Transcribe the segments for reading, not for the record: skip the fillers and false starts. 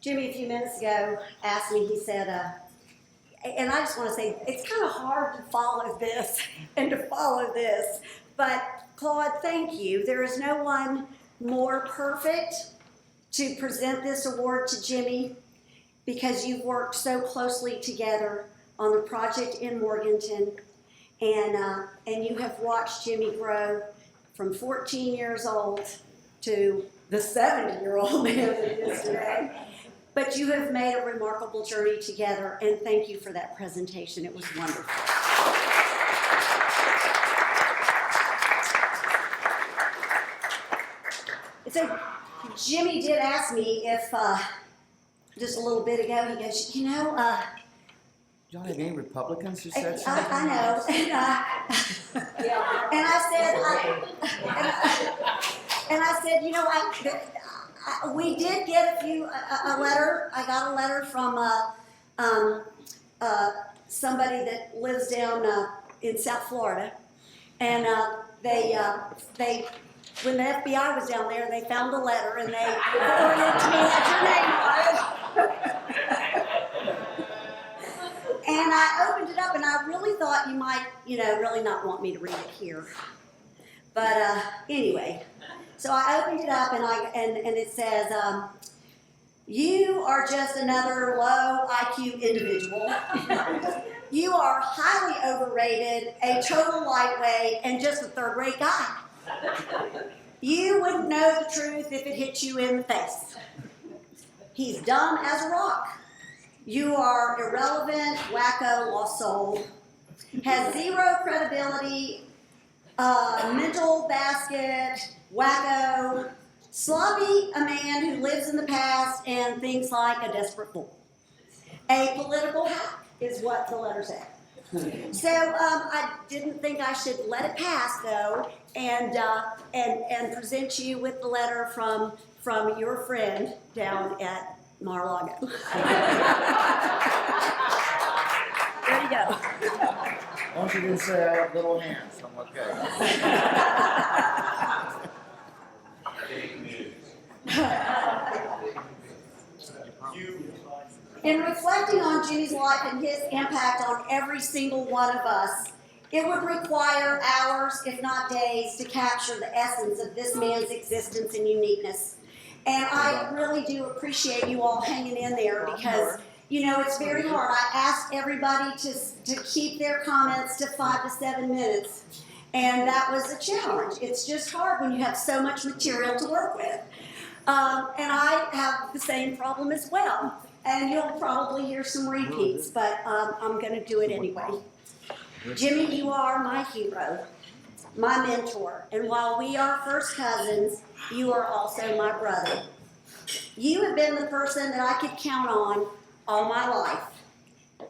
Jimmy a few minutes ago asked me, he said, and I just want to say, it's kind of hard to follow this and to follow this, but Claude, thank you. There is no one more perfect to present this award to Jimmy because you've worked so closely together on the project in Morganton, and you have watched Jimmy grow from 14 years old to the 70-year-old man that he is today. But you have made a remarkable journey together, and thank you for that presentation. It was wonderful. So Jimmy did ask me if, just a little bit ago, he goes, You don't have any Republicans who said something? I know. And I said, we did get a letter. I got a letter from somebody that lives down in South Florida, and they when the FBI was down there, they found a letter and they forwarded it to me, had your name on it. And I opened it up, and I really thought you might, really not want me to read it here. But anyway. So I opened it up, and it says, you are just another low IQ individual. You are highly overrated, a total lightweight, and just a third-rate guy. You wouldn't know the truth if it hit you in the face. He's dumb as a rock. You are irrelevant, wacko, lost soul. Has zero credibility, mental basket, wacko, sloppy, a man who lives in the past and thinks like a desperate fool. A political hack is what the letter said. So I didn't think I should let it pass though, and present you with the letter from your friend down at Mar-a-Lago. There you go. As long as you didn't say I have little hands, I'm okay. In reflecting on Jimmy's life and his impact on every single one of us, it would require hours, if not days, to capture the essence of this man's existence and uniqueness. And I really do appreciate you all hanging in there because, it's very hard. I asked everybody to keep their comments to 5 to 7 minutes, and that was a challenge. It's just hard when you have so much material to work with. And I have the same problem as well. And you'll probably hear some repeats, but I'm going to do it anyway. Jimmy, you are my hero, my mentor, and while we are first cousins, you are also my brother. You have been the person that I could count on all my life.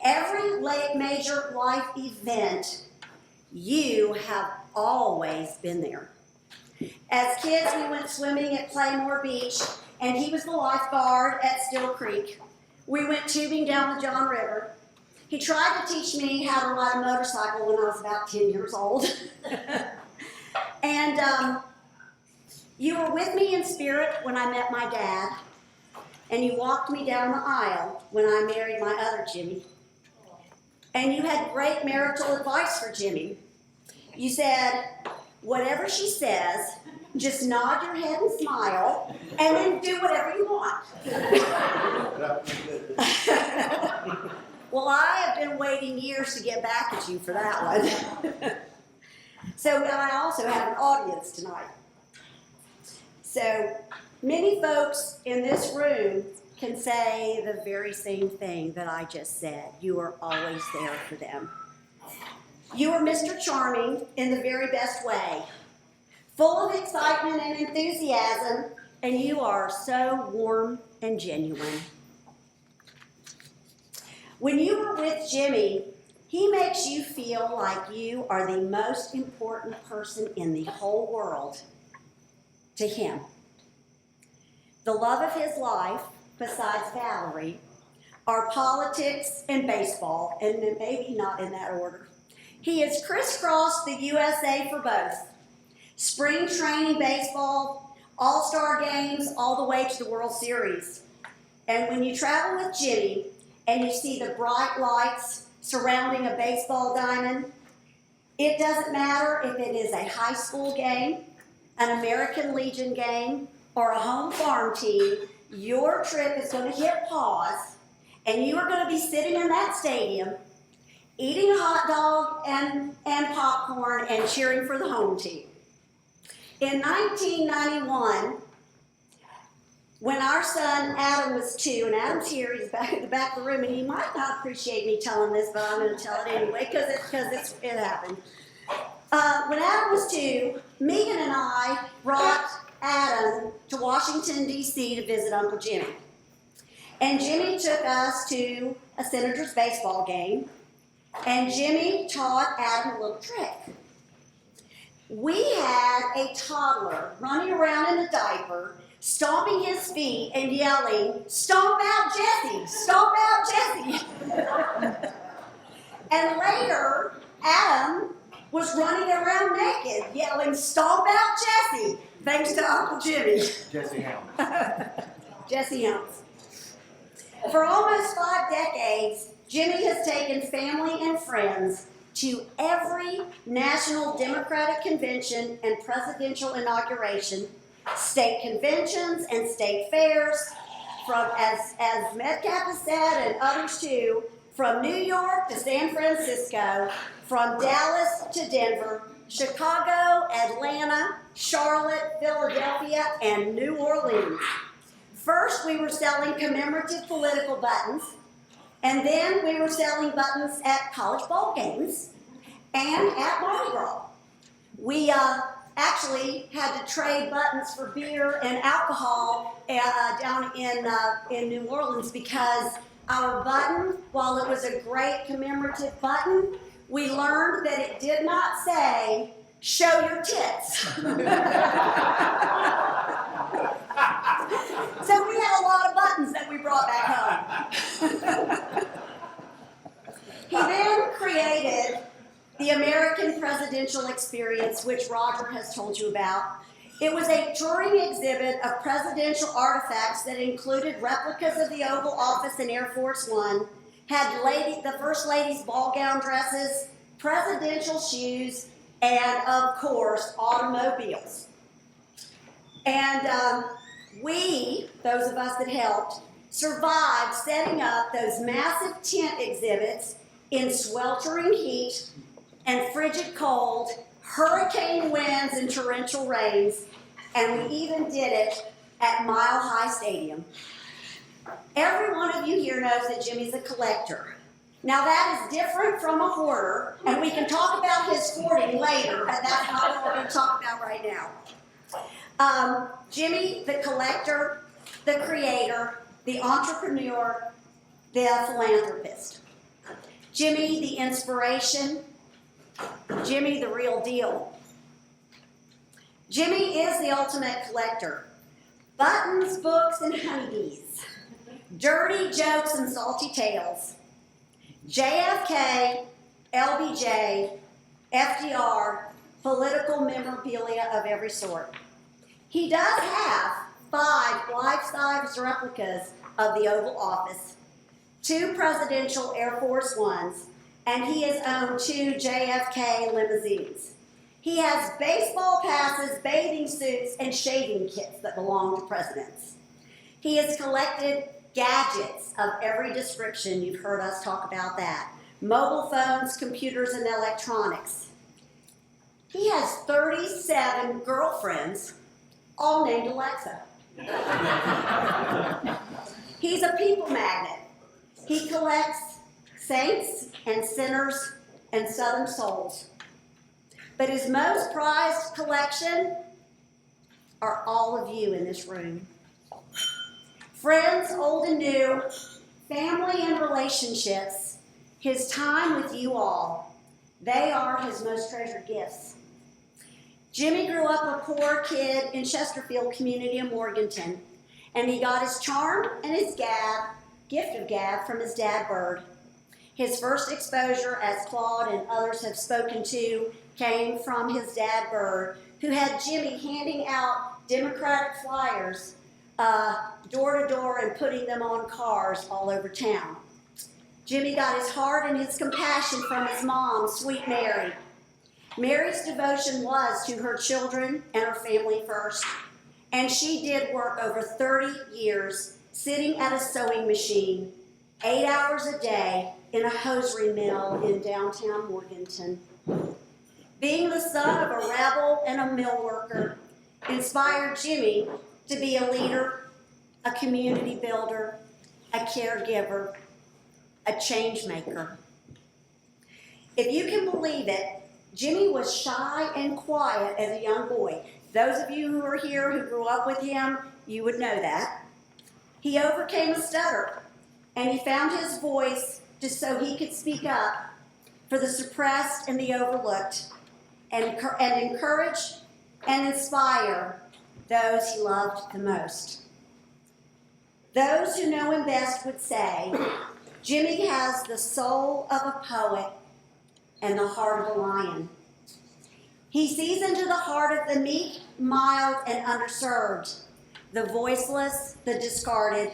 Every major life event, you have always been there. As kids, we went swimming at Playmore Beach, and he was the lifeguard at Still Creek. We went tubing down the John River. He tried to teach me how to ride a motorcycle when I was about 10 years old. And you were with me in spirit when I met my dad, and you walked me down the aisle when I married my other Jimmy. And you had great marital advice for Jimmy. You said, whatever she says, just nod your head and smile, and then do whatever you want. Well, I have been waiting years to get back at you for that one. So I also have an audience tonight. So many folks in this room can say the very same thing that I just said. You are always there for them. You are Mr. Charming in the very best way, full of excitement and enthusiasm, and you are so warm and genuine. When you are with Jimmy, he makes you feel like you are the most important person in the whole world to him. The love of his life, besides Valerie, are politics and baseball, and maybe not in that order. He has crisscrossed the USA for both. Spring training baseball, All-Star games, all the way to the World Series. And when you travel with Jimmy and you see the bright lights surrounding a baseball diamond, it doesn't matter if it is a high school game, an American Legion game, or a home farm team, your trip is going to hit pause, and you are going to be sitting in that stadium, eating a hot dog and popcorn and cheering for the home team. In 1991, when our son Adam was 2, and Adam's here, he's back at the back of the room, and he might not appreciate me telling this, but I'm going to tell it anyway because it happened. When Adam was 2, Megan and I brought Adam to Washington, D.C. to visit Uncle Jimmy. And Jimmy took us to a Senators baseball game, and Jimmy taught Adam a little trick. We had a toddler running around in a diaper, stomping his feet and yelling, "Stomp out Jesse! Stomp out Jesse!" And later, Adam was running around naked, yelling, "Stomp out Jesse!" Thanks to Uncle Jimmy. Jesse Helms. Jesse Helms. For almost 5 decades, Jimmy has taken family and friends to every national Democratic convention and presidential inauguration, state conventions and state fairs, from, as Metcalf has said and others too, from New York to San Francisco, from Dallas to Denver, Chicago, Atlanta, Charlotte, Philadelphia, and New Orleans. First, we were selling commemorative political buttons, and then we were selling buttons at college ball games and at Mardi Gras. We actually had to trade buttons for beer and alcohol down in New Orleans because our button, while it was a great commemorative button, we learned that it did not say, "Show your tits." So we had a lot of buttons that we brought back home. He then created the American Presidential Experience, which Roger has told you about. It was a touring exhibit of presidential artifacts that included replicas of the Oval Office and Air Force One, had the First Lady's ball gown dresses, presidential shoes, and of course, automobiles. And we, those of us that helped, survived setting up those massive tent exhibits in sweltering heat and frigid cold, hurricane winds and torrential rains, and we even did it at Mile High Stadium. Every one of you here knows that Jimmy's a collector. Now that is different from a hoarder, and we can talk about his hoarding later, but that's not what we're going to talk about right now. Jimmy, the collector, the creator, the entrepreneur, the philanthropist. Jimmy, the inspiration. Jimmy, the real deal. Jimmy is the ultimate collector. Buttons, books, and honeybees. Dirty jokes and salty tales. JFK, LBJ, FDR, political memorabilia of every sort. He does have 5 life-size replicas of the Oval Office, 2 presidential Air Force Ones, and he has owned 2 JFK limousines. He has baseball passes, bathing suits, and shaving kits that belong to presidents. He has collected gadgets of every description. You've heard us talk about that. Mobile phones, computers, and electronics. He has 37 girlfriends, all named Alexa. He's a people magnet. He collects saints and sinners and Southern souls. But his most prized collection are all of you in this room. Friends, old and new, family and relationships, his time with you all, they are his most treasured gifts. Jimmy grew up a poor kid in Chesterfield community in Morganton, and he got his charm and his gift of gab from his dad, Bird. His first exposure, as Claude and others have spoken to, came from his dad, Bird, who had Jimmy handing out Democratic flyers door to door and putting them on cars all over town. Jimmy got his heart and his compassion from his mom, Sweet Mary. Mary's devotion was to her children and her family first, and she did work over 30 years sitting at a sewing machine 8 hours a day in a hosiery mill in downtown Morganton. Being the son of a rebel and a mill worker inspired Jimmy to be a leader, a community builder, a caregiver, a change maker. If you can believe it, Jimmy was shy and quiet as a young boy. Those of you who are here who grew up with him, you would know that. He overcame a stutter, and he found his voice just so he could speak up for the suppressed and the overlooked, and encourage and inspire those he loved the most. Those who know him best would say, Jimmy has the soul of a poet and the heart of a lion. He sees into the heart of the meek, mild, and underserved, the voiceless, the discarded,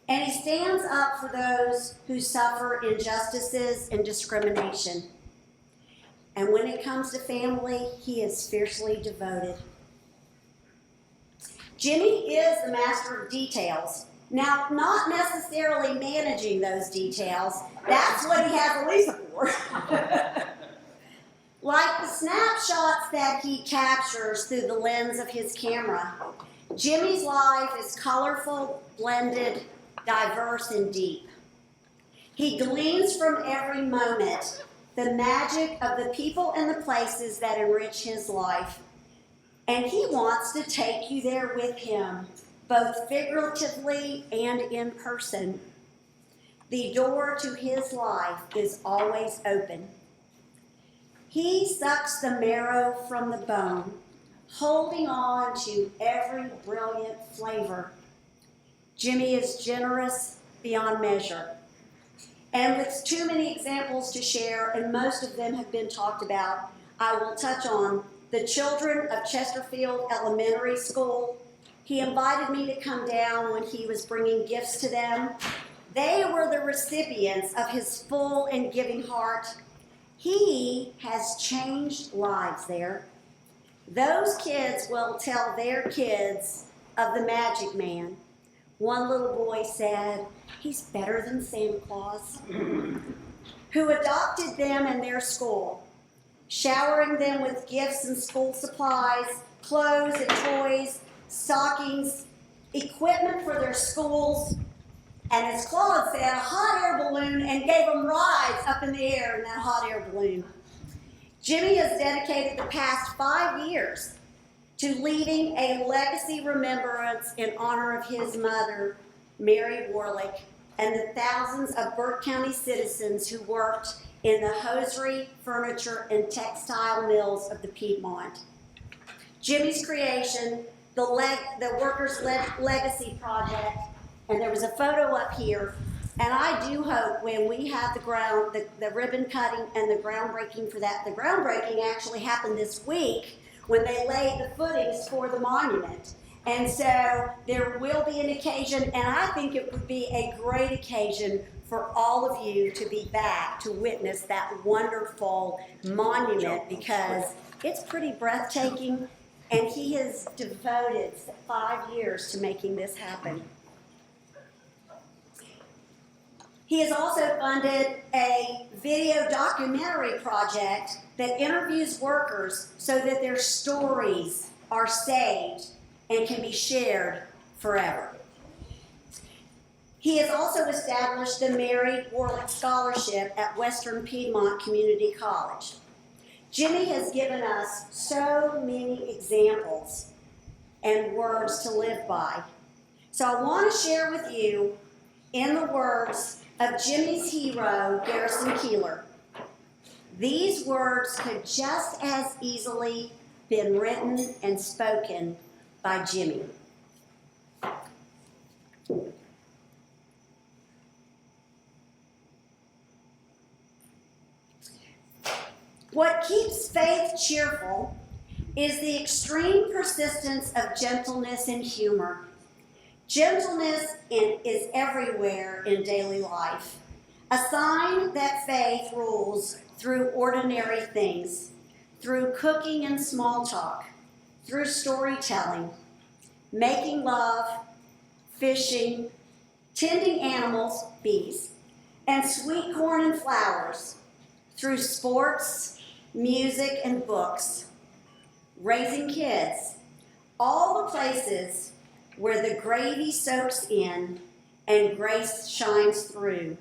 and he stands up for those who suffer injustices and discrimination. And when it comes to family, he is fiercely devoted. Jimmy is the master of details. Now, not necessarily managing those details. That's what he has Elisa for. Like the snapshots that he captures through the lens of his camera, Jimmy's life is colorful, blended, diverse, and deep. He gleans from every moment the magic of the people and the places that enrich his life. And he wants to take you there with him, both figuratively and in person. The door to his life is always open. He sucks the marrow from the bone, holding on to every brilliant flavor. Jimmy is generous beyond measure. And with too many examples to share, and most of them have been talked about, I will touch on the children of Chesterfield Elementary School. He invited me to come down when he was bringing gifts to them. They were the recipients of his full and giving heart. He has changed lives there. Those kids will tell their kids of the Magic Man. One little boy said, "He's better than Santa Claus," who adopted them in their school, showering them with gifts and school supplies, clothes and toys, stockings, equipment for their schools, and as Claude said, a hot air balloon, and gave them rides up in the air in that hot air balloon. Jimmy has dedicated the past 5 years to leaving a legacy remembrance in honor of his mother, Mary Warlick, and the thousands of Burke County citizens who worked in the hosiery, furniture, and textile mills of the Piedmont. Jimmy's creation, the Workers' Legacy Project, and there was a photo up here, and I do hope when we have the ribbon cutting and the groundbreaking for that, the groundbreaking actually happened this week when they laid the footings for the monument. And so there will be an occasion, and I think it would be a great occasion for all of you to be back to witness that wonderful monument, because it's pretty breathtaking, and he has devoted 5 years to making this happen. He has also funded a video documentary project that interviews workers so that their stories are saved and can be shared forever. He has also established the Mary Warlick Scholarship at Western Piedmont Community College. Jimmy has given us so many examples and words to live by. So I want to share with you, in the words of Jimmy's hero, Garrison Keillor. These words could just as easily been written and spoken by Jimmy. What keeps faith cheerful is the extreme persistence of gentleness and humor. Gentleness is everywhere in daily life, a sign that faith rules through ordinary things, through cooking and small talk, through storytelling, making love, fishing, tending animals, bees, and sweet corn and flowers, through sports, music, and books, raising kids, all the places where the gravy soaks in and grace shines through.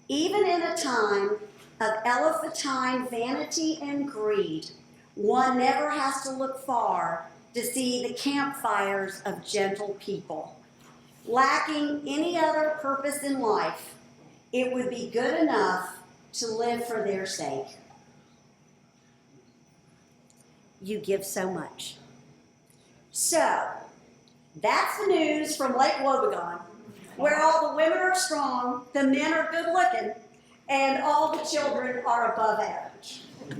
Even in a time of elephantine vanity and greed, one never has to look far to see the campfires of gentle people. Lacking any other purpose in life, it would be good enough to live for their sake. You give so much. So, that's the news from Lake Wobegon, where all the women are strong, the men are good looking, and all the children are above average. It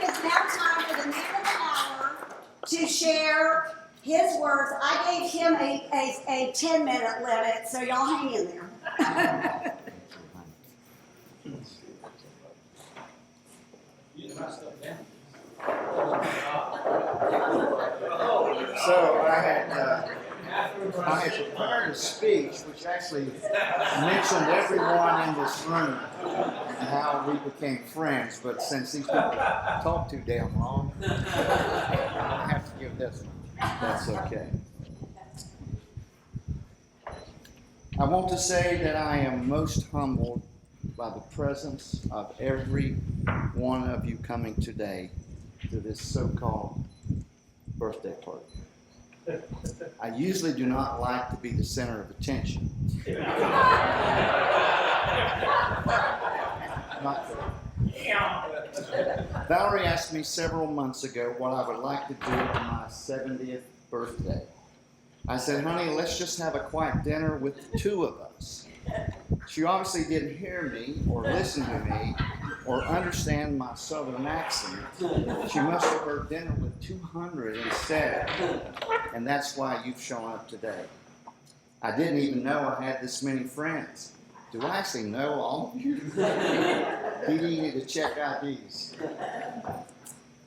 is now time for the man of the hour to share his words. I gave him a 10-minute limit, so y'all hang in there. So I had prepared a speech which actually mentioned everyone in this room and how we became friends, but since these people talk too damn long, I have to give this one. That's okay. I want to say that I am most humbled by the presence of every one of you coming today to this so-called birthday party. I usually do not like to be the center of attention. Not Valerie asked me several months ago what I would like to do for my 70th birthday. I said, honey, let's just have a quiet dinner with the two of us. She obviously didn't hear me or listen to me or understand my southern accent. She must have heard dinner with 200 instead. And that's why you've shown up today. I didn't even know I had this many friends. Do I actually know all of you? You need to check IDs.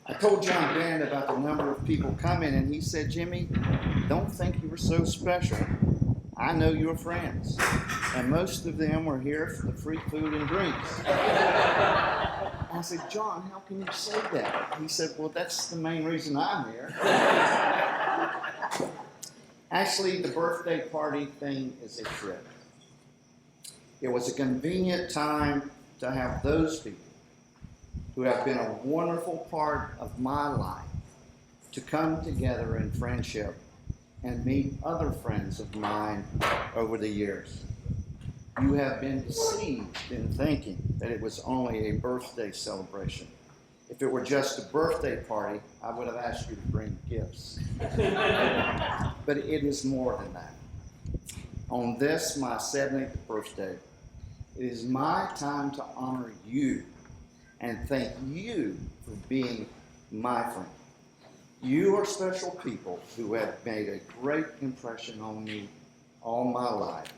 I told John Band about the number of people coming, and he said, Jimmy, don't think you were so special. I know your friends, and most of them were here for the free food and drinks. I said, John, how can you say that? He said, well, that's the main reason I'm here. Actually, the birthday party thing is a trip. It was a convenient time to have those people who have been a wonderful part of my life to come together in friendship and meet other friends of mine over the years. You have been deceived in thinking that it was only a birthday celebration. If it were just a birthday party, I would have asked you to bring gifts. But it is more than that. On this, my 70th birthday, it is my time to honor you and thank you for being my friend. You are special people who have made a great impression on me all my life.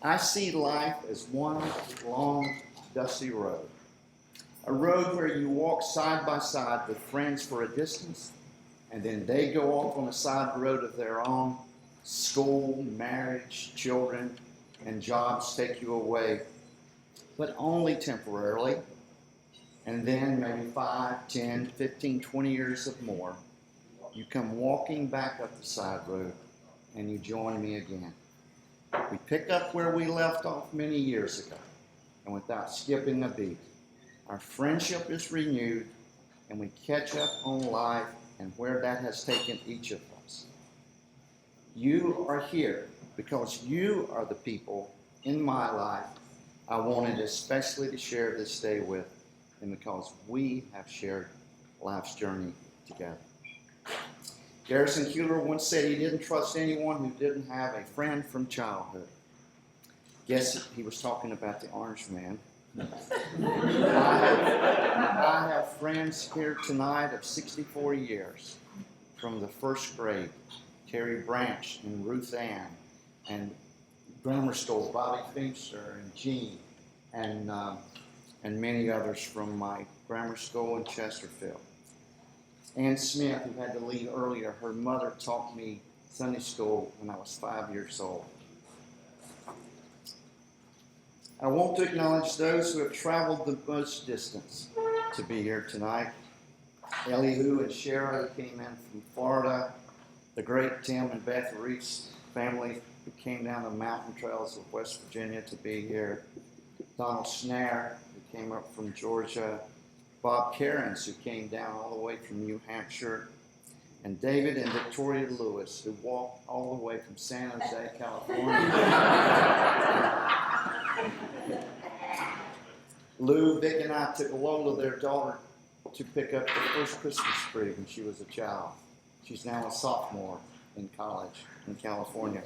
I see life as one long, dusty road. A road where you walk side by side with friends for a distance, and then they go off on a side road of their own. School, marriage, children, and jobs take you away, but only temporarily. And then maybe 5, 10, 15, 20 years of more, you come walking back up the side road and you join me again. We pick up where we left off many years ago, and without skipping a beat, our friendship is renewed and we catch up on life and where that has taken each of us. You are here because you are the people in my life I wanted especially to share this day with, and because we have shared life's journey together. Garrison Keillor once said he didn't trust anyone who didn't have a friend from childhood. Guess he was talking about the Orange Man. I have friends here tonight of 64 years from the first grade. Terry Branch and Ruth Ann, and grammar school, Bobby Finster and Jean, and many others from my grammar school in Chesterfield. Ann Smith, who had to leave earlier, her mother taught me Sunday school when I was 5 years old. I want to acknowledge those who have traveled the most distance to be here tonight. Elihu and Shara, who came in from Florida, the great Tim and Beth Reese family, who came down the mountain trails of West Virginia to be here. Donald Snare, who came up from Georgia. Bob Cairns, who came down all the way from New Hampshire. And David and Victoria Lewis, who walked all the way from San Jose, California. Lou, Vic, and I took Lola, their daughter, to pick up the first Christmas tree when she was a child. She's now a sophomore in college in California.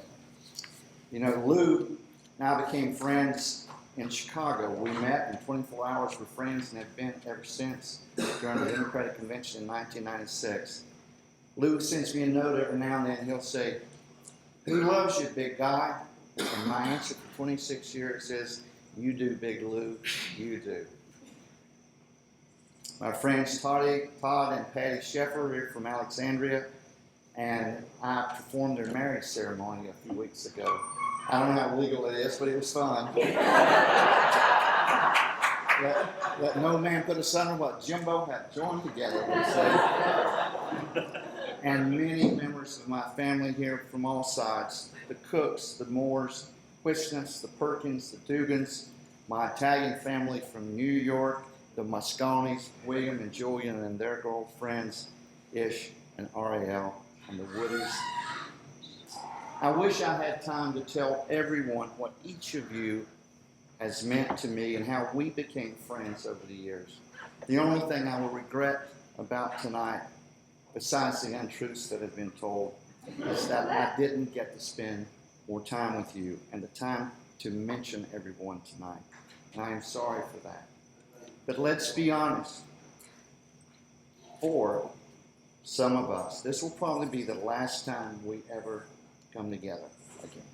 You know, Lou and I became friends in Chicago. We met in 24 hours, were friends, and have been ever since during the Democratic Convention in 1996. Lou sends me a note every now and then. He'll say, "Who loves you, big guy?" And my answer for 26 years is, "You do, Big Lou, you do." My friends Todd and Patty Sheffer are here from Alexandria, and I performed their marriage ceremony a few weeks ago. I don't know how legal it is, but it was fun. Let no man put asunder what Jimbo had joined together, we say. And many members of my family here from all sides, the Cooks, the Moores, Quisness, the Perkins, the Dugans, my Italian family from New York, the Mosconis, William and Julian and their girlfriends, Ish and Ariel, and the Woodies. I wish I had time to tell everyone what each of you has meant to me and how we became friends over the years. The only thing I will regret about tonight, besides the untruths that have been told, is that I didn't get to spend more time with you and the time to mention everyone tonight. And I am sorry for that. But let's be honest. For some of us, this will probably be the last time we ever come together again.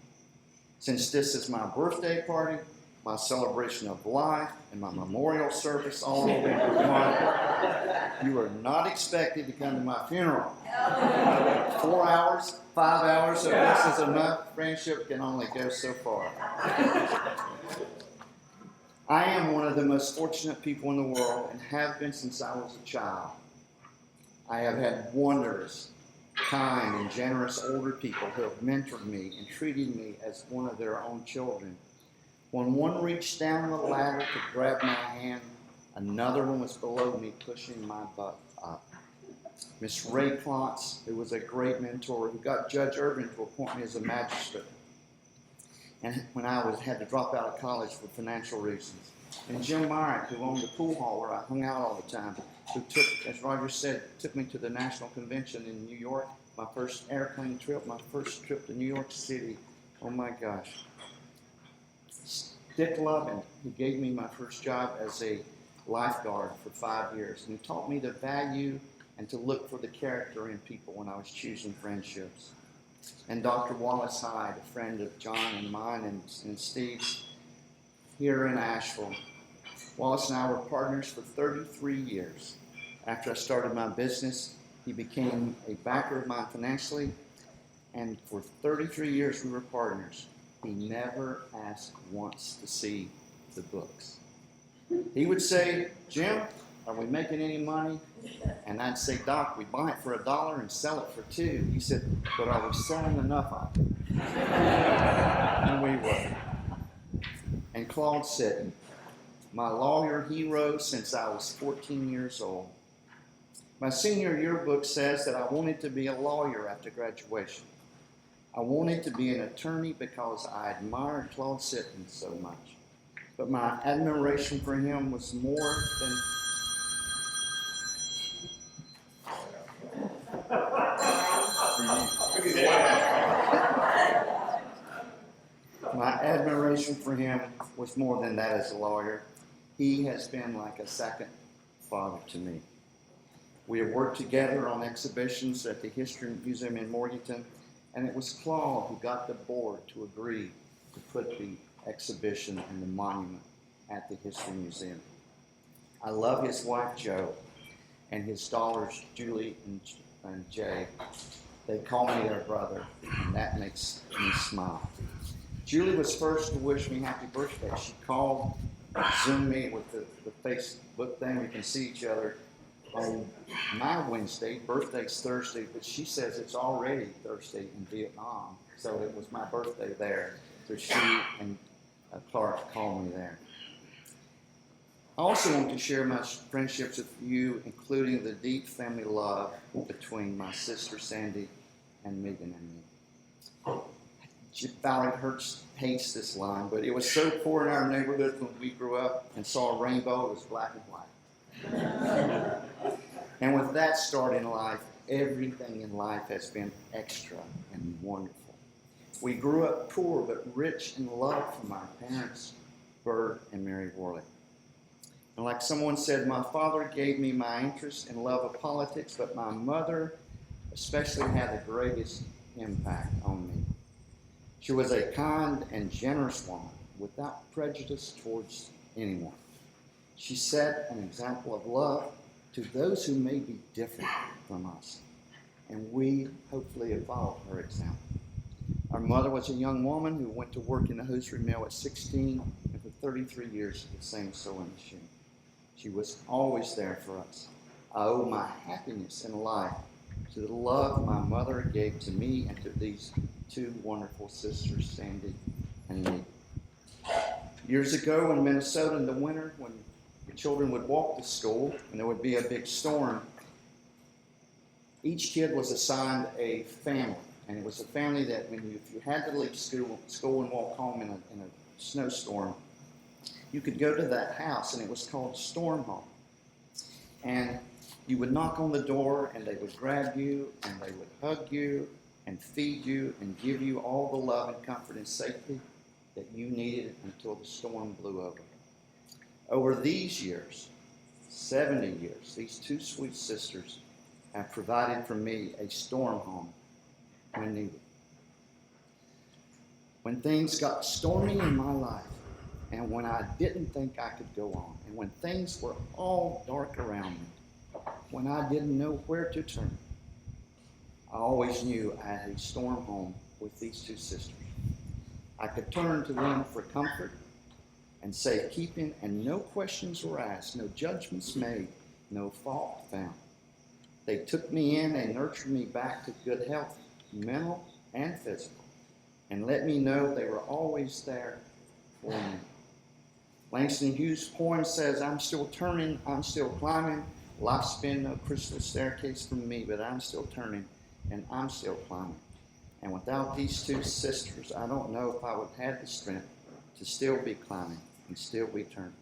Since this is my birthday party, my celebration of life, and my memorial service all over one, you are not expected to come to my funeral. 4 hours, 5 hours of this is enough. Friendship can only go so far. I am one of the most fortunate people in the world and have been since I was a child. I have had wondrous, kind, and generous older people who have mentored me and treated me as one of their own children. When one reached down the ladder to grab my hand, another one was below me pushing my butt up. Miss Ray Klontz, who was a great mentor, who got Judge Irvin to appoint me as a magistrate, and when I had to drop out of college for financial reasons. And Jim Myrick, who owned the pool hall where I hung out all the time, who took, as Roger said, took me to the National Convention in New York, my first airplane trip, my first trip to New York City. Oh my gosh. Dick Lovin, who gave me my first job as a lifeguard for 5 years, and he taught me to value and to look for the character in people when I was choosing friendships. And Dr. Wallace Hyde, a friend of John and mine and Steve's here in Asheville. Wallace and I were partners for 33 years. After I started my business, he became a backer of mine financially, and for 33 years we were partners. He never asked once to see the books. He would say, "Jim, are we making any money?" And I'd say, "Doc, we buy it for $1 and sell it for $2. He said, "But are we selling enough of it?" And we were. And Claude Sitton, my lawyer hero since I was 14 years old. My senior yearbook says that I wanted to be a lawyer after graduation. I wanted to be an attorney because I admired Claude Sitton so much. But my admiration for him was more than... admiration for him was more than that as a lawyer. He has been like a second father to me. We have worked together on exhibitions at the History Museum in Morganton, and it was Claude who got the board to agree to put the exhibition and the monument at the History Museum. I love his wife, Jo, and his daughters, Julie and Jay. They call me their brother, and that makes me smile. Julie was first to wish me happy birthday. She called, Zoom me with the Facebook thing. We can see each other on my Wednesday. Birthday's Thursday, but she says it's already Thursday in Vietnam. So it was my birthday there. So she and Clark called me there. I also want to share my friendships with you, including the deep family love between my sister Sandy and Megan and me. Valerie hates this line, but it was so poor in our neighborhood when we grew up and saw a rainbow, it was black and white. And with that start in life, everything in life has been extra and wonderful. We grew up poor but rich in love from our parents, Bert and Mary Worley. And like someone said, my father gave me my interest and love of politics, but my mother especially had the greatest impact on me. She was a kind and generous woman without prejudice towards anyone. She set an example of love to those who may be different from us, and we hopefully have followed her example. Our mother was a young woman who went to work in the hosiery mill at 16 and for 33 years at the same sewing machine. She was always there for us. I owe my happiness in life to the love my mother gave to me and to these two wonderful sisters, Sandy and me. Years ago in Minnesota in the winter, when the children would walk to school and there would be a big storm, each kid was assigned a family. And it was a family that if you had to leave school and walk home in a snowstorm, you could go to that house, and it was called Storm Home. And you would knock on the door, and they would grab you, and they would hug you, and feed you, and give you all the love and comfort and safety that you needed until the storm blew over. Over these years, 70 years, these two sweet sisters have provided for me a storm home when needed. When things got stormy in my life, and when I didn't think I could go on, and when things were all dark around me, when I didn't know where to turn, I always knew I had a storm home with these two sisters. I could turn to them for comfort and safekeeping, and no questions were asked, no judgments made, no fault found. They took me in and nurtured me back to good health, mental and physical, and let me know they were always there for me. Langston Hughes' poem says, I'm still turning, I'm still climbing. Life's been no crystal staircase for me, but I'm still turning and I'm still climbing. And without these two sisters, I don't know if I would have had the strength to still be climbing and still be turning.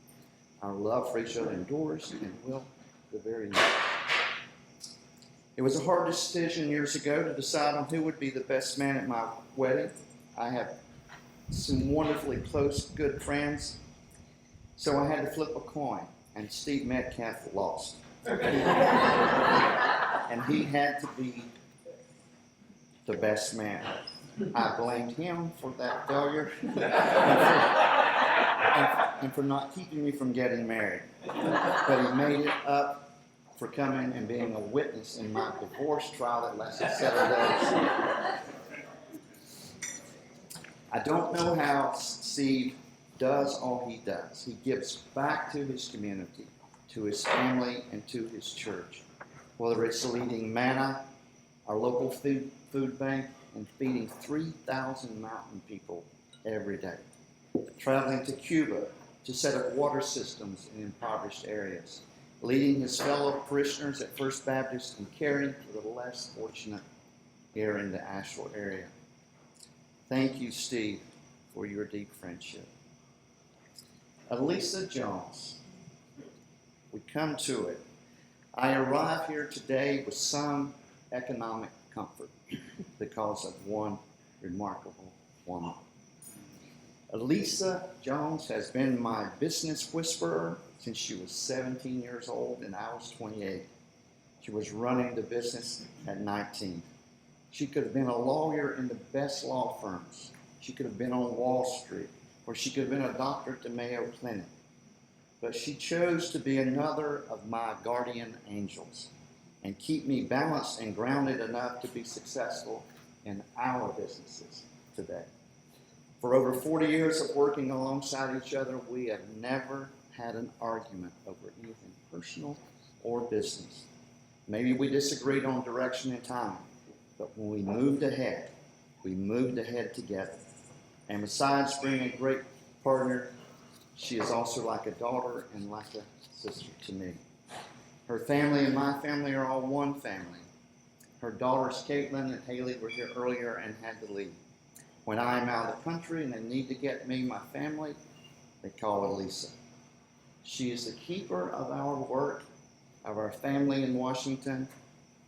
Our love for each other endures and will the very end. It was a hard decision years ago to decide on who would be the best man at my wedding. I have some wonderfully close, good friends, so I had to flip a coin, and Steve Metcalf lost. And he had to be the best man. I blamed him for that failure and for not keeping me from getting married. But he made it up for coming and being a witness in my divorce trial that lasted 7 days. I don't know how Steve does all he does. He gives back to his community, to his family, and to his church. Whether it's leading Manna, our local food bank, and feeding 3,000 mountain people every day. Traveling to Cuba to set up water systems in impoverished areas. Leading his fellow parishioners at First Baptist and caring for the less fortunate here in the Asheville area. Thank you, Steve, for your deep friendship. Elisa Jones, we come to it. I arrive here today with some economic comfort because of one remarkable woman. Elisa Jones has been my business whisperer since she was 17 years old and I was 28. She was running the business at 19. She could have been a lawyer in the best law firms. She could have been on Wall Street, or she could have been a doctor at the Mayo Clinic. But she chose to be another of my guardian angels and keep me balanced and grounded enough to be successful in our businesses today. For over 40 years of working alongside each other, we have never had an argument over anything personal or business. Maybe we disagreed on direction and timing, but when we moved ahead together. And besides being a great partner, she is also like a daughter and like a sister to me. Her family and my family are all one family. Her daughters, Caitlin and Haley, were here earlier and had to leave. When I am out of the country and they need to get me, my family, they call Elisa. She is the keeper of our work, of our family in Washington,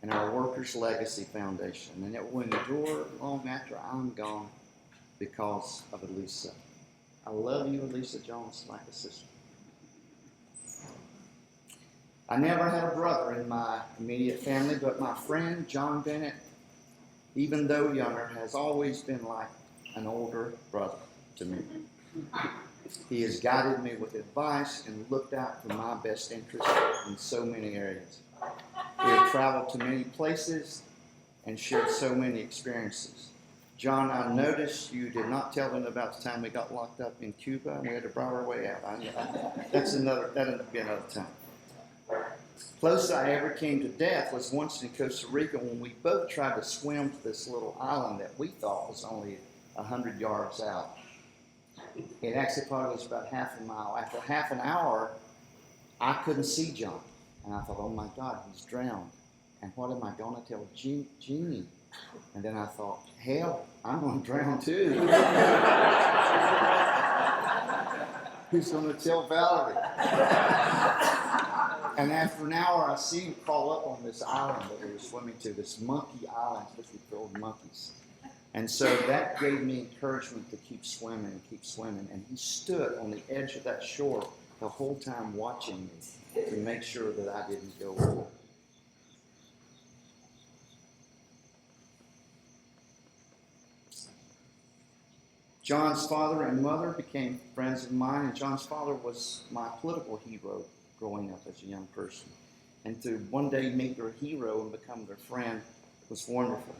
and our Workers' Legacy Foundation. And it will endure long after I'm gone because of Elisa. I love you, Elisa Jones, like a sister. I never had a brother in my immediate family, but my friend John Bennett, even though younger, has always been like an older brother to me. He has guided me with advice and looked out for my best interests in so many areas. We have traveled to many places and shared so many experiences. John, I noticed you did not tell them about the time we got locked up in Cuba and we had to bribe our way out. That'll be another time. Closest I ever came to death was once in Costa Rica when we both tried to swim to this little island that we thought was only 100 yards out. It actually probably was about half a mile. After half an hour, I couldn't see John. And I thought, oh my God, he's drowned. And what am I going to tell Jeannie? And then I thought, hell, I'm going to drown too. Who's going to tell Valerie? And after an hour, I see him crawl up on this island that we were swimming to, this monkey island, especially filled with monkeys. And so that gave me encouragement to keep swimming and keep swimming. And he stood on the edge of that shore the whole time watching me to make sure that I didn't go over. John's father and mother became friends of mine, and John's father was my political hero growing up as a young person. And to one day meet their hero and become their friend was wonderful.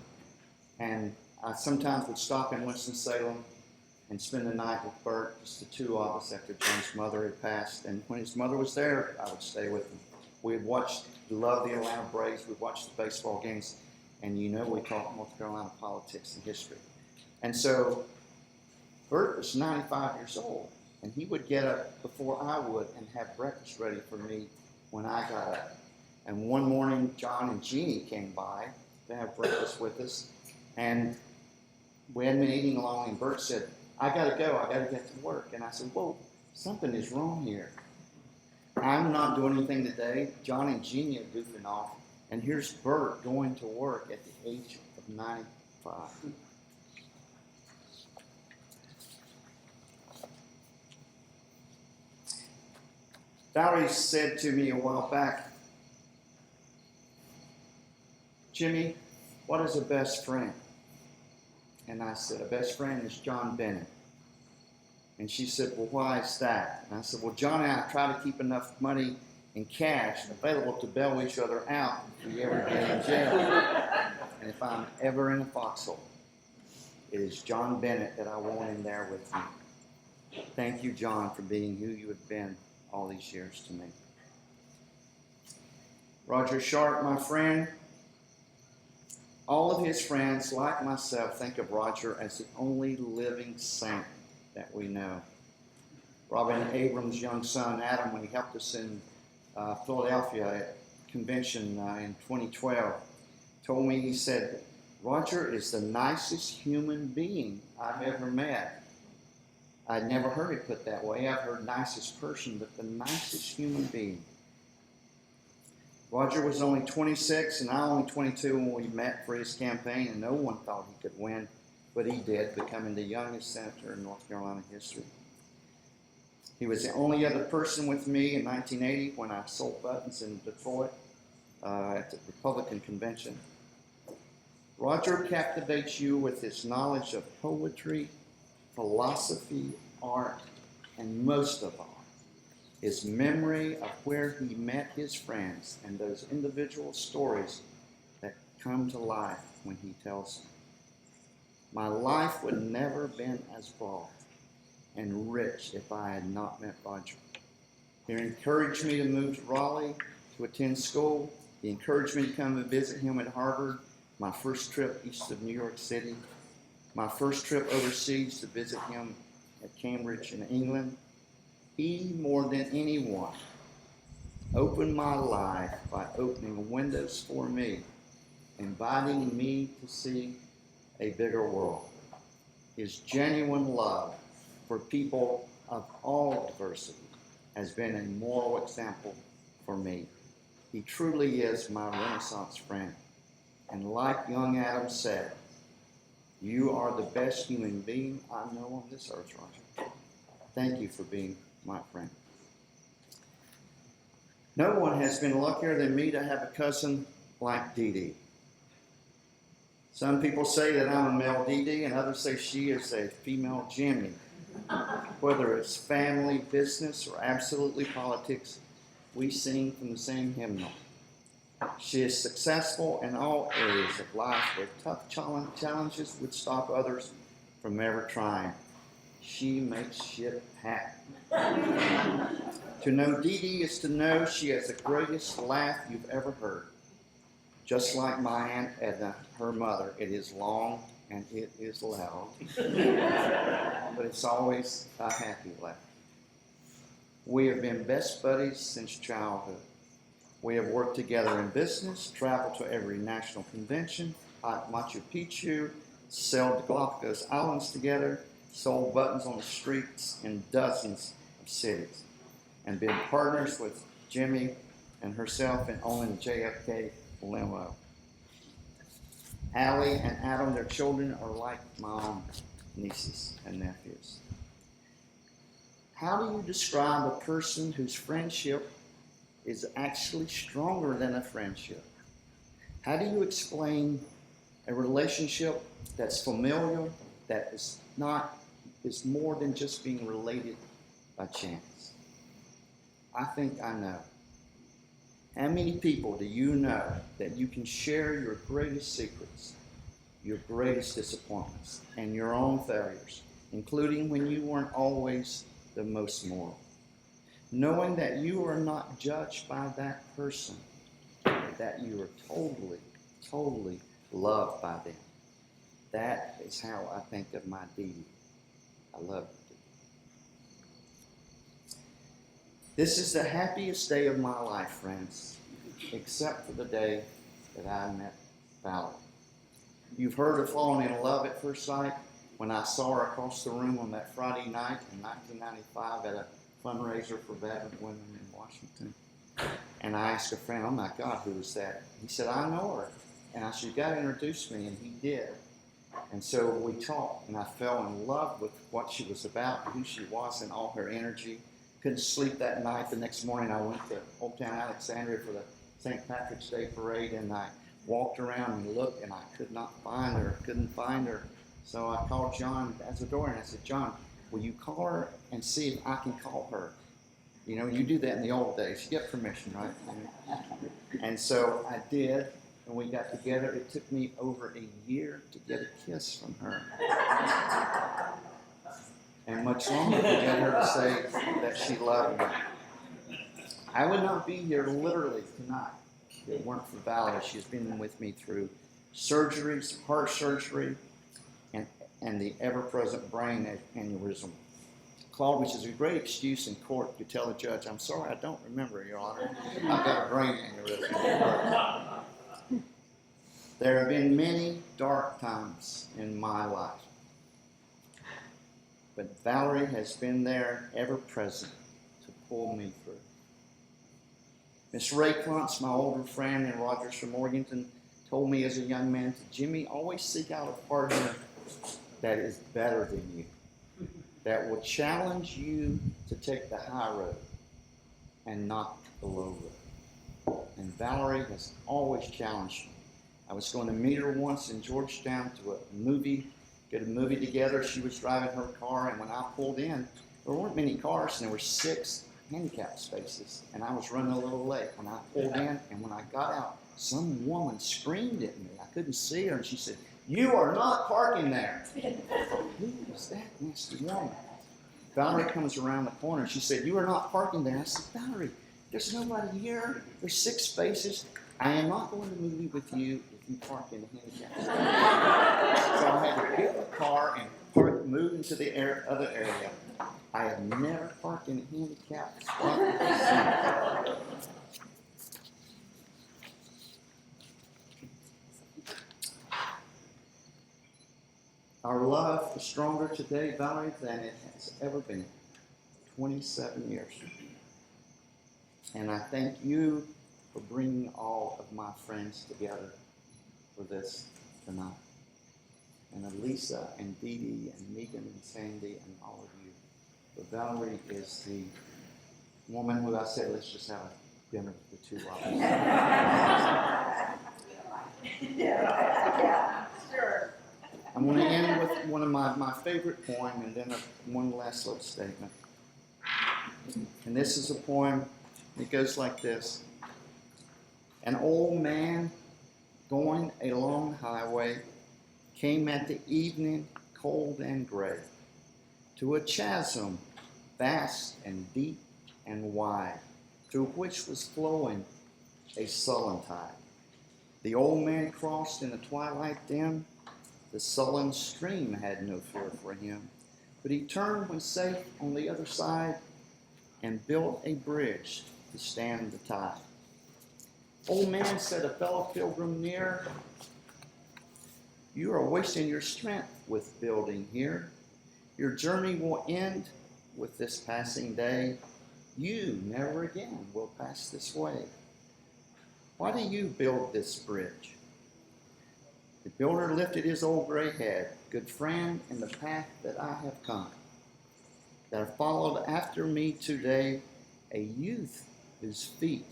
And I sometimes would stop in Winston-Salem and spend the night with Bert, just the two of us after John's mother had passed. And when his mother was there, I would stay with him. We had loved the Atlanta Braves, we watched the baseball games, and we talked North Carolina politics and history. And so Bert was 95 years old, and he would get up before I would and have breakfast ready for me when I got up. And one morning, John and Jeannie came by to have breakfast with us, and we hadn't been eating long, and Bert said, I got to go, I got to get to work. And I said, whoa, something is wrong here. I'm not doing anything today. John and Jeannie are goofing off, and here's Bert going to work at the age of 95. Valerie said to me a while back, Jimmy, what is a best friend? And I said, a best friend is John Bennett. And she said, well, why is that? And I said, well, John and I try to keep enough money in cash available to bail each other out if we ever get in jail. And if I'm ever in a foxhole, it is John Bennett that I want in there with me. Thank you, John, for being who you have been all these years to me. Roger Sharp, my friend, all of his friends, like myself, think of Roger as the only living saint that we know. Robin Abrams' young son, Adam, when he helped us in Philadelphia at convention in 2012, told me, he said, Roger is the nicest human being I've ever met. I'd never heard it put that way. I've heard nicest person, but the nicest human being. Roger was only 26 and I only 22 when we met for his campaign, and no one thought he could win. but he did, becoming the youngest senator in North Carolina history. He was the only other person with me in 1980 when I sold buttons in Detroit at the Republican convention. Roger captivates you with his knowledge of poetry, philosophy, art, and most of all, his memory of where he met his friends and those individual stories that come to life when he tells them. My life would never have been as broad and rich if I had not met Roger. He encouraged me to move to Raleigh to attend school. He encouraged me to come and visit him at Harvard, my first trip east of New York City, my first trip overseas to visit him at Cambridge in England. He, more than anyone, opened my life by opening windows for me, inviting me to see a bigger world. His genuine love for people of all diversity has been a moral example for me. He truly is my Renaissance friend. And like young Adam said, you are the best human being I know on this earth, Roger. Thank you for being my friend. No one has been luckier than me to have a cousin like Dee Dee. Some people say that I'm a male Dee Dee, and others say she is a female Jimmy. Whether it's family, business, or absolutely politics, we sing from the same hymnal. She is successful in all areas of life where tough challenges would stop others from ever trying. She makes shit happen. To know Dee Dee is to know she has the greatest laugh you've ever heard. Just like my Aunt Edna, her mother, it is long and it is loud. But it's always a happy laugh. We have been best buddies since childhood. We have worked together in business, traveled to every national convention, hiked Machu Picchu, sailed the Galapagos Islands together, sold buttons on the streets in dozens of cities, and been partners with Jimmy and herself in owning the JFK limo. Allie and Adam, their children, are like my own nieces and nephews. How do you describe a person whose friendship is actually stronger than a friendship? How do you explain a relationship that's familial, that is more than just being related by chance? I think I know. How many people do you know that you can share your greatest secrets, your greatest disappointments, and your own failures, including when you weren't always the most moral? Knowing that you are not judged by that person, that you are totally, totally loved by them. That is how I think of my Dee Dee. I love you, Dee Dee. This is the happiest day of my life, friends, except for the day that I met Valerie. You've heard of falling in love at first sight. When I saw her across the room on that Friday night in 1995 at a fundraiser for veteran women in Washington. And I asked a friend, oh my God, who was that? He said, I know her. And I said, you got to introduce me, and he did. And so we talked, and I fell in love with what she was about, who she was, and all her energy. Couldn't sleep that night. The next morning I went to Old Town Alexandria for the St. Patrick's Day parade, and I walked around and looked, and I could not find her, couldn't find her. So I called John Azzador, and I said, John, will you call her and see if I can call her? You know, you do that in the old days. You get permission, right? And so I did, and we got together. It took me over a year to get a kiss from her. And much longer to get her to say that she loved me. I would not be here literally tonight if it weren't for Valerie. She's been with me through surgeries, heart surgery, and the ever-present brain aneurysm. Claude, which is a great excuse in court to tell the judge, I'm sorry, I don't remember, Your Honor. I've got a brain aneurysm. There have been many dark times in my life, but Valerie has been there, ever present, to pull me through. Miss Ray Klontz, my older friend, and Rogers from Morganton, told me as a young man, Jimmy, always seek out a partner that is better than you, that will challenge you to take the high road and not the low road. And Valerie has always challenged me. I was going to meet her once in Georgetown to get a movie together. She was driving her car, and when I pulled in, there weren't many cars, and there were 6 handicap spaces, and I was running a little late. When I pulled in, and when I got out, some woman screamed at me. I couldn't see her, and she said, "You are not parking there." Who is that nasty woman? Valerie comes around the corner, and she said, "You are not parking there." I said, "Valerie, there's nobody here. There's 6 spaces. I am not going to the movie with you if you park in the handicap space." So I had to get the car and move into the other area. I have never parked in a handicapped spot. Our love is stronger today, Valerie, than it has ever been. 27 years. And I thank you for bringing all of my friends together for this tonight. And Elisa and Dee Dee and Megan and Sandy and all of you. But Valerie is the woman who I said, let's just have a dinner with the 2 of us. Yeah, sure. I'm going to end with one of my favorite poem and then one last little statement. And this is a poem that goes like this. An old man going a long highway came at the evening cold and gray to a chasm vast and deep and wide, through which was flowing a sullen tide. The old man crossed in the twilight dim. The sullen stream had no fear for him, but he turned when safe on the other side and built a bridge to stand the tide. Old man, said a fellow pilgrim near, you are wasting your strength with building here. Your journey will end with this passing day. You never again will pass this way. Why do you build this bridge? The builder lifted his old gray head. Good friend, in the path that I have come, that have followed after me today, a youth whose feet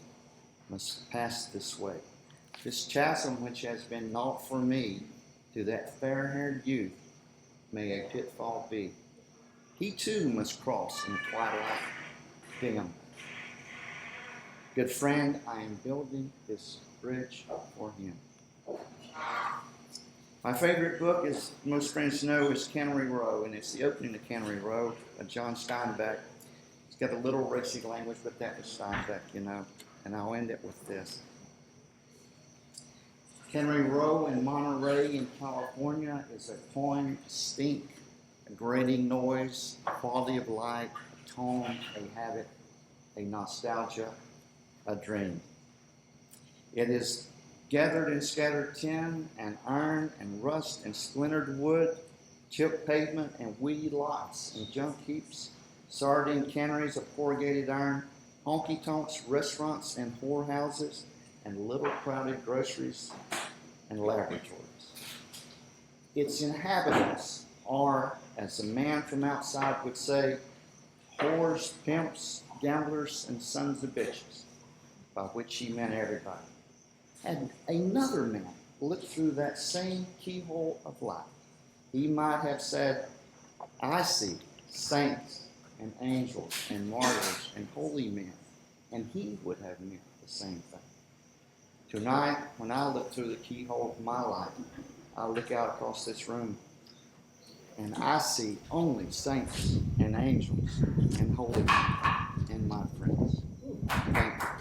must pass this way. This chasm which has been naught for me, to that fair-haired youth may a pitfall be. He too must cross in twilight dim. Good friend, I am building this bridge for him. My favorite book, as most friends know, is Cannery Row, and it's the opening of Cannery Row by John Steinbeck. It's got a little racy language, but that was Steinbeck, you know. And I'll end it with this. Cannery Row in Monterey in California is a poem, a stink, a grating noise, a quality of light, a tone, a habit, a nostalgia, a dream. It is gathered and scattered tin and iron and rust and splintered wood, chipped pavement and weedy lots and junk heaps, sardine canneries of corrugated iron, honky-tonks, restaurants and whorehouses, and little crowded groceries and laboratories. Its inhabitants are, as a man from outside would say, whores, pimps, gamblers, and sons of bitches, by which he meant everybody. And another man looked through that same keyhole of life. He might have said, I see saints and angels and martyrs and holy men, and he would have meant the same thing. Tonight, when I look through the keyhole of my life, I look out across this room, and I see only saints and angels and holy men and my friends. Thank you.